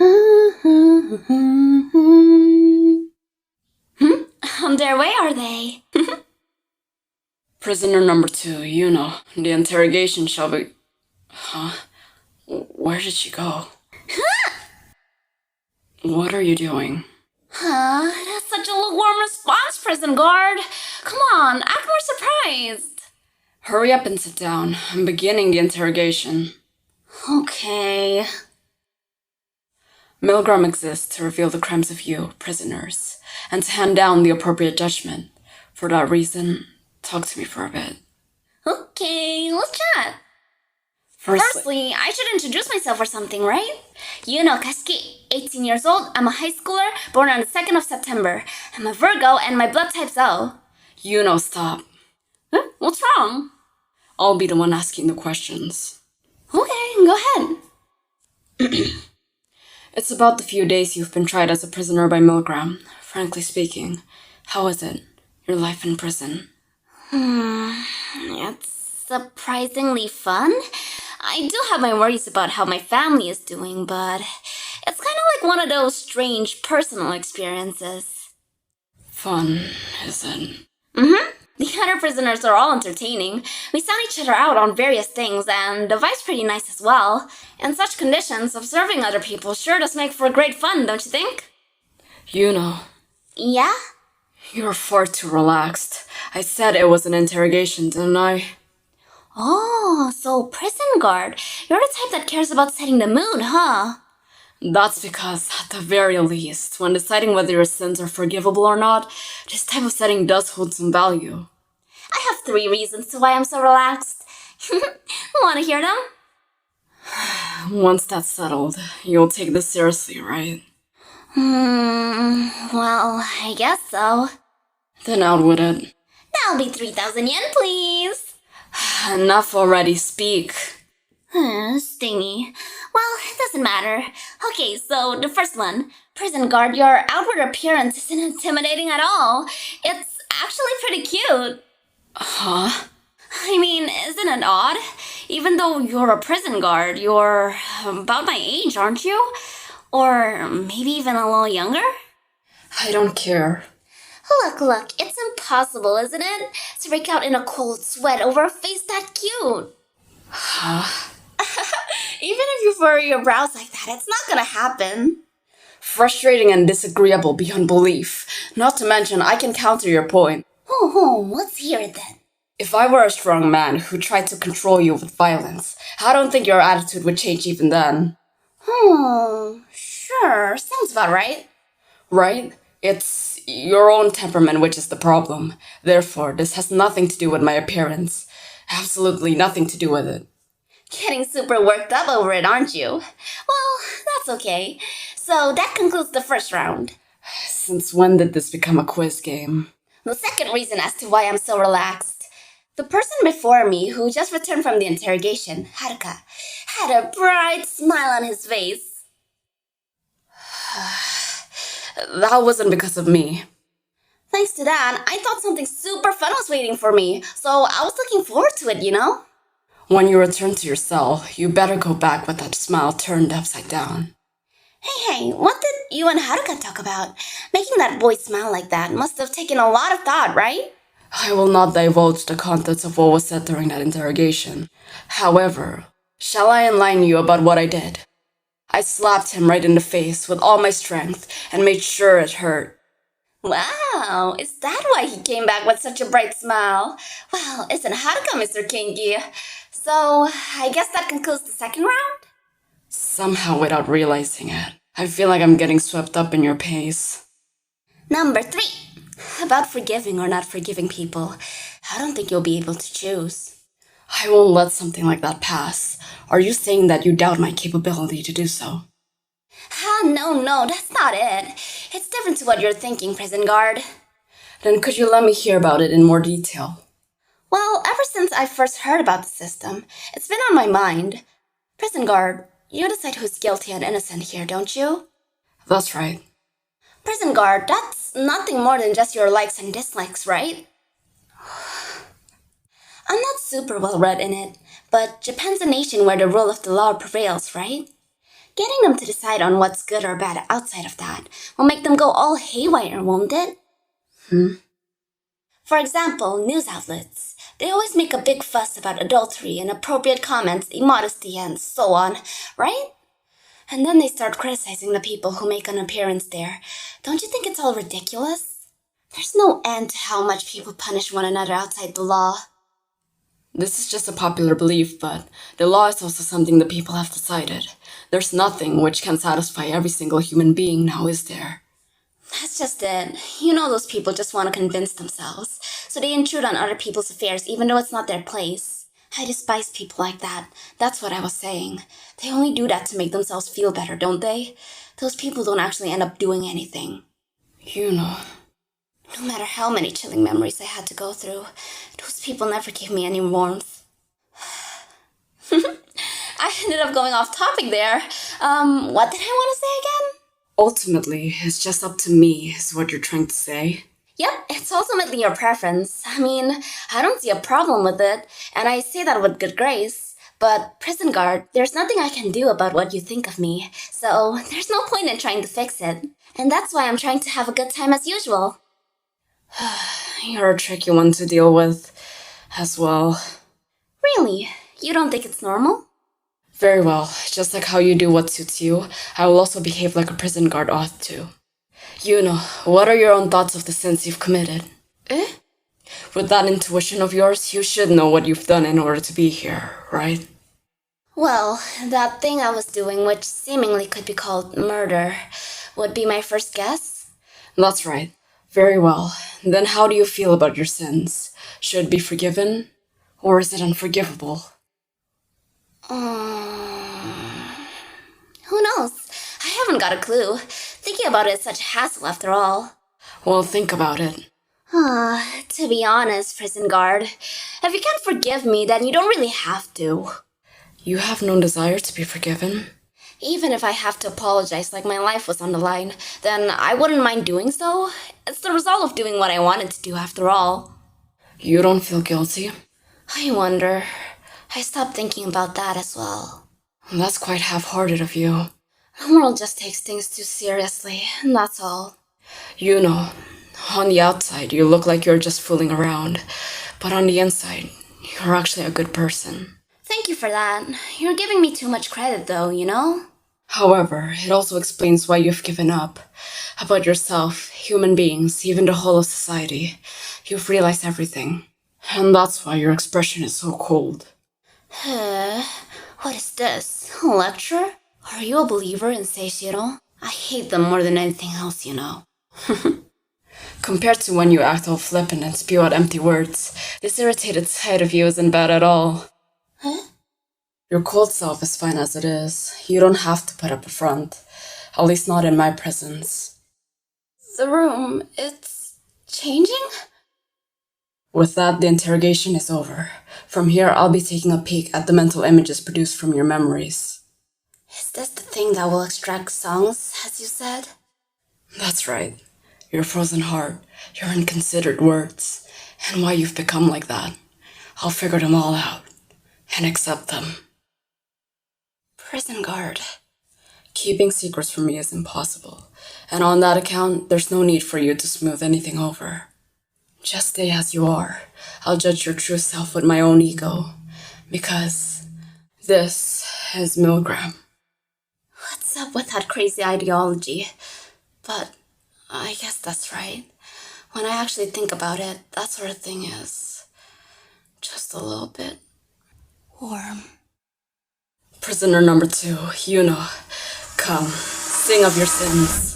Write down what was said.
On their way, are they? Prisoner number 2, Yuno. The interrogation shall be... Huh? Where did she go? What are you doing? That's such a lukewarm response, prison guard. Come on, act more surprised. Hurry up and sit down. I'm beginning the interrogation. Okay. Milgram exists to reveal the crimes of you, prisoners, and to hand down the appropriate judgment. For that reason, talk to me for a bit. Okay, let's chat. Firstly, I should introduce myself or something, right? Yuno, Kashiki, 18 years old. I'm a high schooler, born on the 2nd of September. I'm a Virgo, and my blood type's O. Yuno, stop. Huh? What's wrong? I'll be the one asking the questions. Okay, go ahead. It's about the few days you've been tried as a prisoner by Milgram. Frankly speaking, how is it? Your life in prison? It's surprisingly fun. I do have my worries about how my family is doing, but it's kind of like one of those strange personal experiences. Fun, is it? The other prisoners are all entertaining. We sound each other out on various things, and the vibe's pretty nice as well. In such conditions, observing other people sure does make for great fun, don't you think? Yuno, Yeah? you're far too relaxed. I said it was an interrogation, didn't I? Oh, so prison guard. You're the type that cares about setting the mood, huh? That's because, at the very least, when deciding whether your sins are forgivable or not, this type of setting does hold some value. I have 3 reasons to why I'm so relaxed. Want to hear them? Once that's settled, you'll take this seriously, right? Well, I guess so. Then out with it. That'll be 3,000 yen, please. Enough already, speak. Stingy. Well, it doesn't matter. Okay, so the first one. Prison guard, your outward appearance isn't intimidating at all. It's actually pretty cute. Huh? I mean, isn't it odd? Even though you're a prison guard, you're about my age, aren't you? Or maybe even a little younger? I don't care. Look, it's impossible, isn't it? To break out in a cold sweat over a face that cute. Huh? Even if you furrow your brows like that, it's not gonna happen. Frustrating and disagreeable beyond belief. Not to mention, I can counter your point. Let's hear it then. If I were a strong man who tried to control you with violence, I don't think your attitude would change even then. Sure, sounds about right. Right? It's your own temperament which is the problem. Therefore, this has nothing to do with my appearance. Absolutely nothing to do with it. Getting super worked up over it, aren't you? Well, that's okay. So that concludes the first round. Since when did this become a quiz game? The second reason as to why I'm so relaxed. The person before me, who just returned from the interrogation, Haruka, had a bright smile on his face. That wasn't because of me. Thanks to that, I thought something super fun was waiting for me, so I was looking forward to it, you know? When you return to your cell, you better go back with that smile turned upside down. Hey, what did you and Haruka talk about? Making that boy smile like that must have taken a lot of thought, right? I will not divulge the contents of what was said during that interrogation. However, shall I enlighten you about what I did? I slapped him right in the face with all my strength and made sure it hurt. Wow, is that why he came back with such a bright smile? Well, isn't Haruka Mr. Kingi? So, I guess that concludes the second round? Somehow without realizing it, I feel like I'm getting swept up in your pace. Number 3. About forgiving or not forgiving people. I don't think you'll be able to choose. I won't let something like that pass. Are you saying that you doubt my capability to do so? No, that's not it. It's different to what you're thinking, prison guard. Then could you let me hear about it in more detail? Well, ever since I first heard about the system, it's been on my mind. Prison guard, you decide who's guilty and innocent here, don't you? That's right. Prison guard, that's nothing more than just your likes and dislikes, right? I'm not super well read in it, but Japan's a nation where the rule of the law prevails, right? Getting them to decide on what's good or bad outside of that will make them go all haywire, won't it? For example, news outlets. They always make a big fuss about adultery, inappropriate comments, immodesty, and so on, right? And then they start criticizing the people who make an appearance there. Don't you think it's all ridiculous? There's no end to how much people punish one another outside the law. This is just a popular belief, but the law is also something the people have decided. There's nothing which can satisfy every single human being now, is there? That's just it. You know those people just want to convince themselves, so they intrude on other people's affairs even though it's not their place. I despise people like that. That's what I was saying. They only do that to make themselves feel better, don't they? Those people don't actually end up doing anything. Yuno. No matter how many chilling memories I had to go through, those people never gave me any warmth. I ended up going off topic there. What did I want to say again? Ultimately, it's just up to me, is what you're trying to say. Yep, it's ultimately your preference. I mean, I don't see a problem with it, and I say that with good grace. But, prison guard, there's nothing I can do about what you think of me, so there's no point in trying to fix it. And that's why I'm trying to have a good time as usual. You're a tricky one to deal with, as well. Really? You don't think it's normal? Very well. Just like how you do what suits you, I will also behave like a prison guard ought to. Yuno, what are your own thoughts of the sins you've committed? Eh? With that intuition of yours, you should know what you've done in order to be here, right? Well, that thing I was doing, which seemingly could be called murder, would be my first guess? That's right. Very well. Then how do you feel about your sins? Should it be forgiven? Or is it unforgivable? Who knows? I haven't got a clue. Thinking about it is such a hassle after all. Well, think about it. To be honest, prison guard, if you can't forgive me, then you don't really have to. You have no desire to be forgiven? Even if I have to apologize like my life was on the line, then I wouldn't mind doing so. It's the result of doing what I wanted to do after all. You don't feel guilty? I wonder. I stopped thinking about that as well. That's quite half-hearted of you. The world just takes things too seriously, and that's all. You know, on the outside, you look like you're just fooling around. But on the inside, you're actually a good person. Thank you for that. You're giving me too much credit, though, you know? However, it also explains why you've given up. About yourself, human beings, even the whole of society. You've realized everything. And that's why your expression is so cold. What is this? A lecture? Are you a believer in Seishiro? I hate them more than anything else, you know. Compared to when you act all flippant and spew out empty words, this irritated side of you isn't bad at all. Huh? Your cold self is fine as it is. You don't have to put up a front. At least not in my presence. The room, it's changing? With that, the interrogation is over. From here, I'll be taking a peek at the mental images produced from your memories. Is this the thing that will extract songs, as you said? That's right. Your frozen heart, your inconsidered words, and why you've become like that. I'll figure them all out, and accept them. Prison guard. Keeping secrets from me is impossible, and on that account, there's no need for you to smooth anything over. Just stay as you are. I'll judge your true self with my own ego, because this is Milgram. What's up with that crazy ideology? But I guess that's right. When I actually think about it, that sort of thing is just a little bit warm. Prisoner number 2, Yuno, come, sing of your sins.